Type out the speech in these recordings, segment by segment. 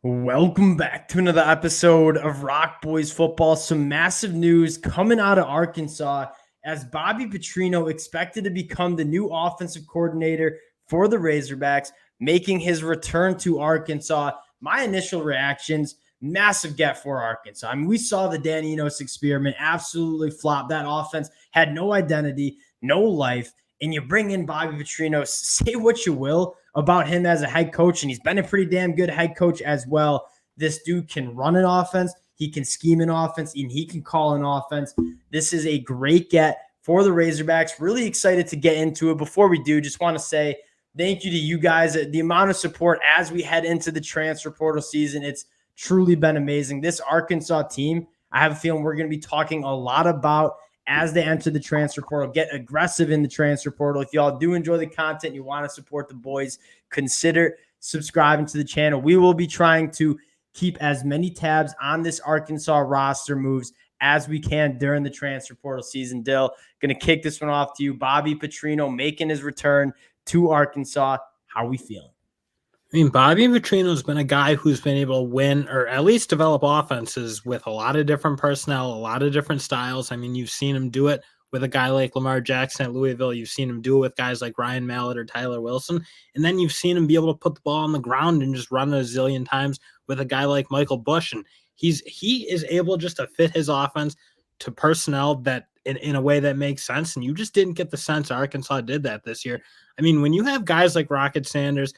Welcome back to another episode of Rock Boys Football. Some massive news coming out of Arkansas as Bobby Petrino expected to become the new offensive coordinator for the Razorbacks, making his return to Arkansas. My initial reactions, massive get for Arkansas. I mean, we saw the Dan Enos experiment absolutely flop. That offense had no identity, no life, and you bring in Bobby Petrino. Say what you will about him as a head coach, and he's been a pretty damn good head coach as well. This dude can run an offense, he can scheme an offense, and he can call an offense. This is a great get for the Razorbacks. Really excited to get into it. Before we do, just want to say thank you to you guys. The amount of support as we head into the transfer portal season, it's truly been amazing. This Arkansas team, I have a feeling we're going to be talking a lot about as they enter the transfer portal. Get aggressive in the transfer portal. If y'all do enjoy the content and you want to support the boys, consider subscribing to the channel. We will be trying to keep as many tabs on this Arkansas roster moves as we can during the transfer portal season. Dill, going to kick this one off to you. Bobby Petrino making his return to Arkansas. How are we feeling? I mean, Bobby Petrino's been a guy who's been able to win or at least develop offenses with a lot of different personnel, a lot of different styles. I mean, you've seen him do it with a guy like Lamar Jackson at Louisville. You've seen him do it with guys like Ryan Mallett or Tyler Wilson. And then you've seen him be able to put the ball on the ground and just run it a zillion times with a guy like Michael Bush. And he is able just to fit his offense to personnel that in a way that makes sense. And you just didn't get the sense Arkansas did that this year. I mean, when you have guys like Rocket Sanders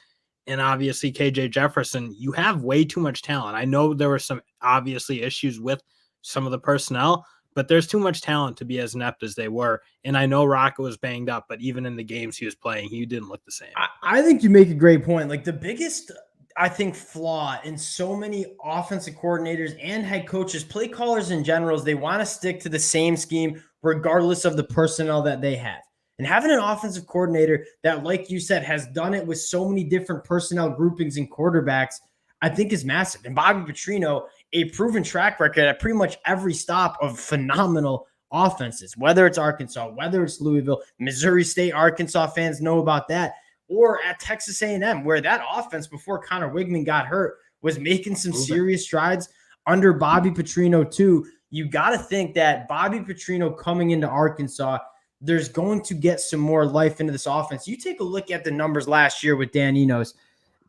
and obviously KJ Jefferson, you have way too much talent. I know there were some obviously issues with some of the personnel, but there's too much talent to be as inept as they were. And I know Rocket was banged up, but even in the games he was playing, he didn't look the same. I think you make a great point. Like the biggest, I think, flaw in so many offensive coordinators and head coaches, play callers in general, is they want to stick to the same scheme regardless of the personnel that they have. And having an offensive coordinator that, like you said, has done it with so many different personnel groupings and quarterbacks, I think is massive. And Bobby Petrino, a proven track record at pretty much every stop of phenomenal offenses, whether it's Arkansas, whether it's Louisville, Missouri State, Arkansas fans know about that, or at Texas A&M, where that offense before Connor Wigman got hurt was making some serious strides under Bobby Petrino too. You got to think that Bobby Petrino coming into Arkansas, there's going to get some more life into this offense. You take a look at the numbers last year with Dan Enos.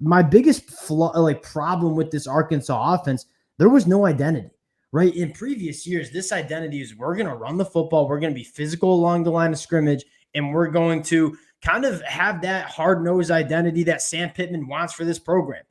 My biggest problem with this Arkansas offense, there was no identity, right? In previous years, this identity is we're going to run the football, we're going to be physical along the line of scrimmage, and we're going to kind of have that hard-nosed identity that Sam Pittman wants for this program.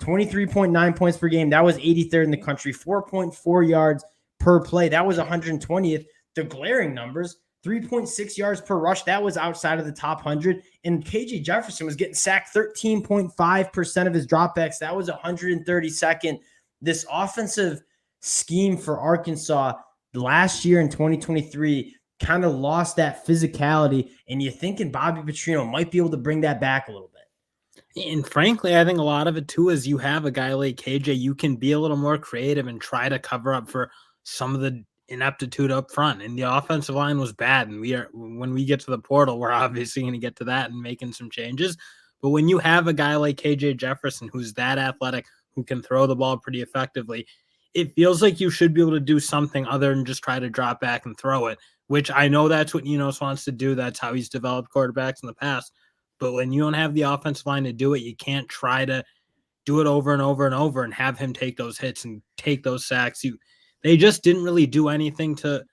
23.9 points per game, that was 83rd in the country. 4.4 yards per play, that was 120th. The glaring numbers, 3.6 yards per rush, that was outside of the top 100. And KJ Jefferson was getting sacked 13.5% of his dropbacks. That was 132nd. This offensive scheme for Arkansas last year in 2023 kind of lost that physicality, and you're thinking Bobby Petrino might be able to bring that back a little bit. And frankly, I think a lot of it too is you have a guy like KJ, you can be a little more creative and try to cover up for some of the ineptitude up front. And the offensive line was bad. And when we get to the portal, we're obviously going to get to that and making some changes. But when you have a guy like KJ Jefferson, who's that athletic, who can throw the ball pretty effectively, it feels like you should be able to do something other than just try to drop back and throw it, which I know that's what Enos wants to do. That's how he's developed quarterbacks in the past. But when you don't have the offensive line to do it, you can't try to do it over and over and over and have him take those hits and take those sacks. They just didn't really do anything to,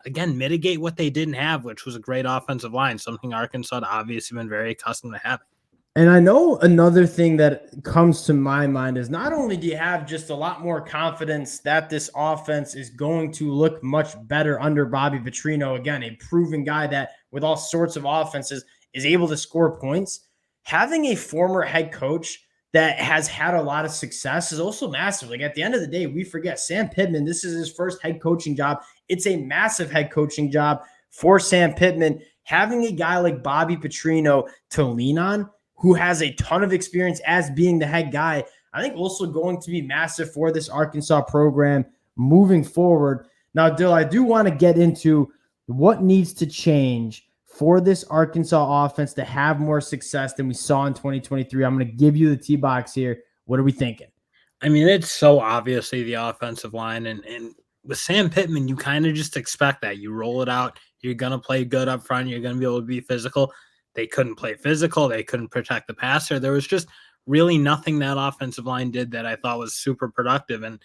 again, mitigate what they didn't have, which was a great offensive line, something Arkansas had obviously been very accustomed to having. And I know another thing that comes to my mind is not only do you have just a lot more confidence that this offense is going to look much better under Bobby Petrino, again, a proven guy that with all sorts of offenses is able to score points, having a former head coach that has had a lot of success is also massive. Like at the end of the day, we forget Sam Pittman. This is his first head coaching job. It's a massive head coaching job for Sam Pittman. Having a guy like Bobby Petrino to lean on, who has a ton of experience as being the head guy, I think also going to be massive for this Arkansas program moving forward. Now, Dill, I do want to get into what needs to change for this Arkansas offense to have more success than we saw in 2023. I'm going to give you the T-box here. What are we thinking? I mean, it's so obviously the offensive line, and with Sam Pittman, you kind of just expect that. You roll it out, you're gonna play good up front, you're gonna be able to be physical. They couldn't play physical, they couldn't protect the passer. There was just really nothing that offensive line did that I thought was super productive. And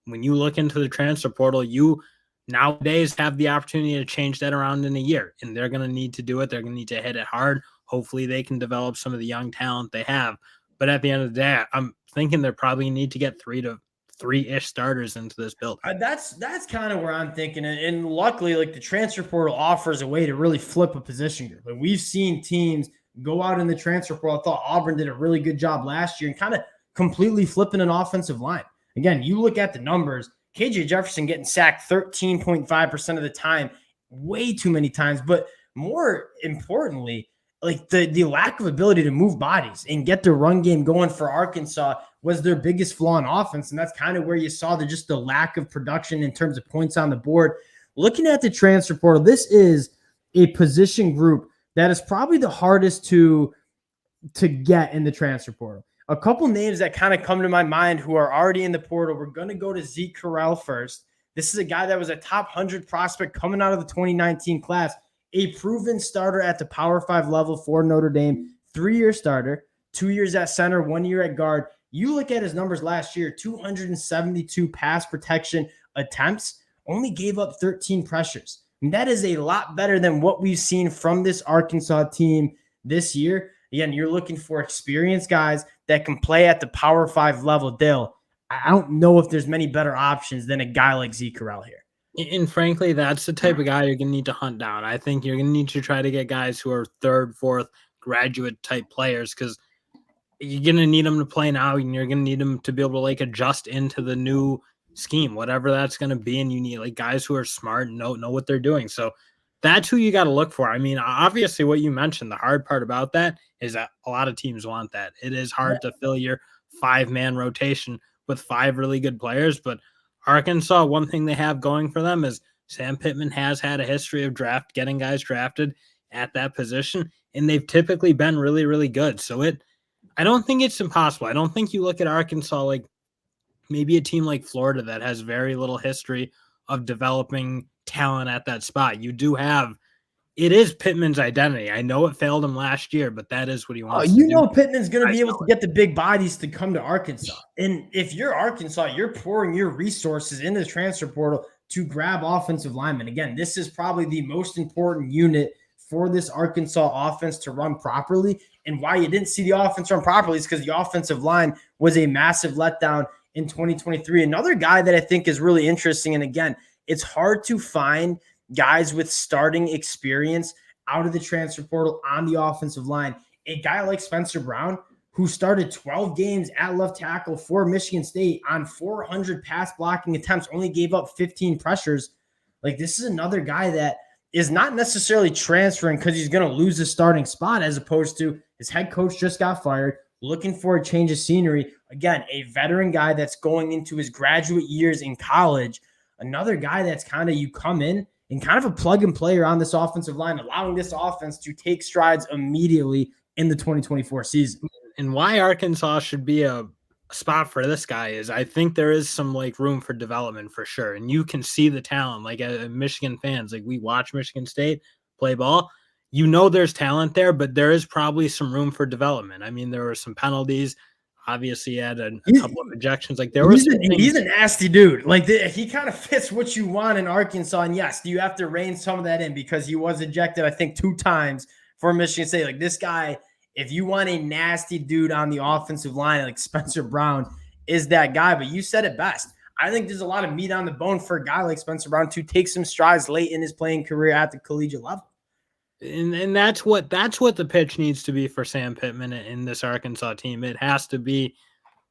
when you look into the transfer portal, you nowadays have the opportunity to change that around in a year, and they're going to need to do it. They're going to need to hit it hard. Hopefully, they can develop some of the young talent they have. But at the end of the day, I'm thinking they probably need to get three-ish starters into this build. That's kind of where I'm thinking, and luckily, like the transfer portal offers a way to really flip a position group. Like we've seen teams go out in the transfer portal. I thought Auburn did a really good job last year and kind of completely flipping an offensive line. Again, you look at the numbers. KJ Jefferson getting sacked 13.5% of the time, way too many times. But more importantly, like the lack of ability to move bodies and get the run game going for Arkansas was their biggest flaw in offense. And that's kind of where you saw the lack of production in terms of points on the board. Looking at the transfer portal, this is a position group that is probably the hardest to get in the transfer portal. A couple names that kind of come to my mind who are already in the portal. We're going to go to Zeke Correll first. This is a guy that was a top 100 prospect coming out of the 2019 class, a proven starter at the Power 5 level for Notre Dame, 3-year starter, 2 years at center, 1 year at guard. You look at his numbers last year, 272 pass protection attempts, only gave up 13 pressures. And that is a lot better than what we've seen from this Arkansas team this year. Again, you're looking for experienced guys that can play at the Power 5 level. Dale, I don't know if there's many better options than a guy like Zeke Correll here. And frankly, that's the type of guy you're going to need to hunt down. I think you're going to need to try to get guys who are third, fourth graduate type players because you're going to need them to play now, and you're going to need them to be able to like adjust into the new scheme, whatever that's going to be. And you need like guys who are smart and know what they're doing. So that's who you got to look for. I mean, obviously what you mentioned, the hard part about that is that a lot of teams want that. It is hard to fill your 5-man rotation with 5 really good players, but Arkansas, one thing they have going for them is Sam Pittman has had a history of getting guys drafted at that position, and they've typically been really, really good. So I don't think it's impossible. I don't think you look at Arkansas like maybe a team like Florida that has very little history of developing talent at that spot. You do have, it is Pittman's identity. I know it failed him last year, but that is what he wants to do. You know Pittman's going to be able to get the big bodies to come to Arkansas. And if you're Arkansas, you're pouring your resources into the transfer portal to grab offensive linemen. Again, this is probably the most important unit for this Arkansas offense to run properly. And why you didn't see the offense run properly is because the offensive line was a massive letdown in 2023. Another guy that I think is really interesting, and again, it's hard to find guys with starting experience out of the transfer portal on the offensive line. A guy like Spencer Brown, who started 12 games at left tackle for Michigan State on 400 pass blocking attempts, only gave up 15 pressures. Like, this is another guy that is not necessarily transferring because he's going to lose his starting spot, as opposed to his head coach just got fired, looking for a change of scenery. Again, a veteran guy that's going into his graduate years in college. Another guy that's kind of, you come in and kind of a plug and player on this offensive line, allowing this offense to take strides immediately in the 2024 season. And why Arkansas should be a spot for this guy is I think there is some like room for development for sure. And you can see the talent, like Michigan fans, like we watch Michigan State play ball. You know, there's talent there, but there is probably some room for development. I mean, there were some penalties. Obviously, he had a couple of ejections. Like he's a nasty dude. Like he kind of fits what you want in Arkansas. And yes, you have to rein some of that in because he was ejected, I think, 2 times for Michigan State. Like this guy, if you want a nasty dude on the offensive line, like Spencer Brown is that guy. But you said it best. I think there's a lot of meat on the bone for a guy like Spencer Brown to take some strides late in his playing career at the collegiate level. And that's what the pitch needs to be for Sam Pittman in this Arkansas team. It has to be,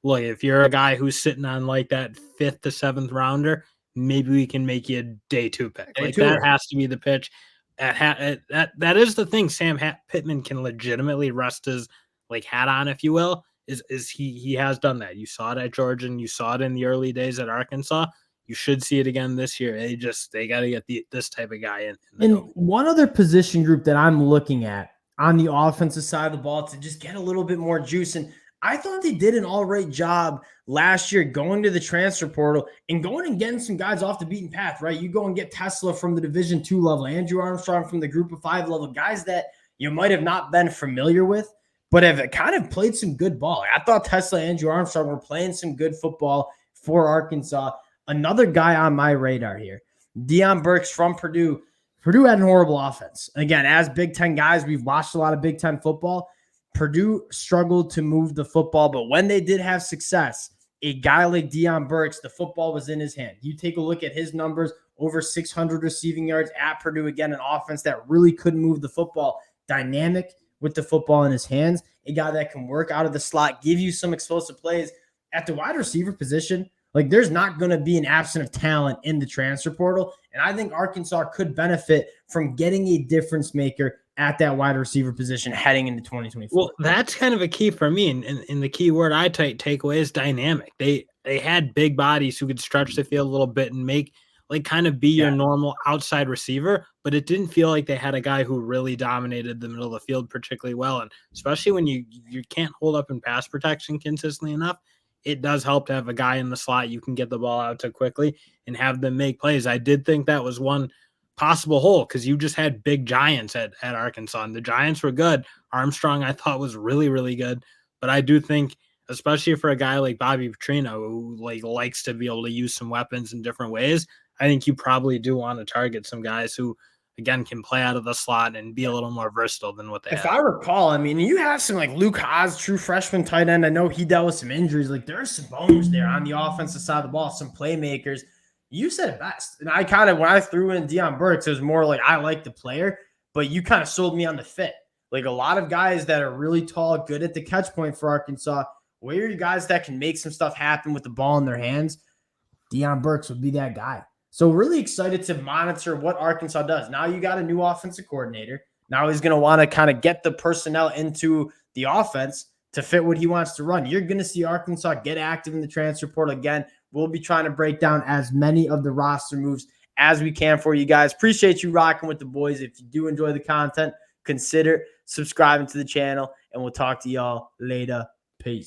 look, if you're a guy who's sitting on like that 5th to 7th rounder, maybe we can make you a day 2 pick. That has to be the pitch. That is the thing. Sam Pittman can legitimately rest his like hat on, if you will. Is he has done that. You saw it at Georgia, and you saw it in the early days at Arkansas. You should see it again this year. They got to get this type of guy in. And one other position group that I'm looking at on the offensive side of the ball to just get a little bit more juice. And I thought they did an all right job last year going to the transfer portal and going and getting some guys off the beaten path, right? You go and get Tesla from the Division II level, Andrew Armstrong from the Group of 5 level, guys that you might have not been familiar with, but have kind of played some good ball. I thought Tesla and Andrew Armstrong were playing some good football for Arkansas. Another guy on my radar here, Deion Burks from Purdue. Purdue had an horrible offense. Again, as Big Ten guys, we've watched a lot of Big Ten football. Purdue struggled to move the football, but when they did have success, a guy like Deion Burks, the football was in his hand. You take a look at his numbers, over 600 receiving yards at Purdue. Again, an offense that really couldn't move the football. Dynamic with the football in his hands. A guy that can work out of the slot, give you some explosive plays. At the wide receiver position, like there's not going to be an absence of talent in the transfer portal. And I think Arkansas could benefit from getting a difference maker at that wide receiver position heading into 2024. Well, that's kind of a key for me. And the key word I take away is dynamic. They had big bodies who could stretch the field a little bit and make like kind of be your normal outside receiver, but it didn't feel like they had a guy who really dominated the middle of the field particularly well. And especially when you can't hold up in pass protection consistently enough, it does help to have a guy in the slot you can get the ball out to quickly and have them make plays. I did think that was one possible hole because you just had big giants at Arkansas, and the Giants were good. Armstrong, I thought, was really, really good. But I do think, especially for a guy like Bobby Petrino, who likes to be able to use some weapons in different ways, I think you probably do want to target some guys who, again, can play out of the slot and be a little more versatile than what they have. If I recall, I mean, you have some like Luke Haas, true freshman tight end. I know he dealt with some injuries. Like there's some bones there on the offensive side of the ball, some playmakers. You said it best. And I kind of, when I threw in Deion Burks, it was more like I like the player, but you kind of sold me on the fit. Like a lot of guys that are really tall, good at the catch point for Arkansas. Where are you guys that can make some stuff happen with the ball in their hands? Deion Burks would be that guy. So really excited to monitor what Arkansas does. Now you got a new offensive coordinator. Now he's going to want to kind of get the personnel into the offense to fit what he wants to run. You're going to see Arkansas get active in the transfer portal again. We'll be trying to break down as many of the roster moves as we can for you guys. Appreciate you rocking with the boys. If you do enjoy the content, consider subscribing to the channel, and we'll talk to y'all later. Peace.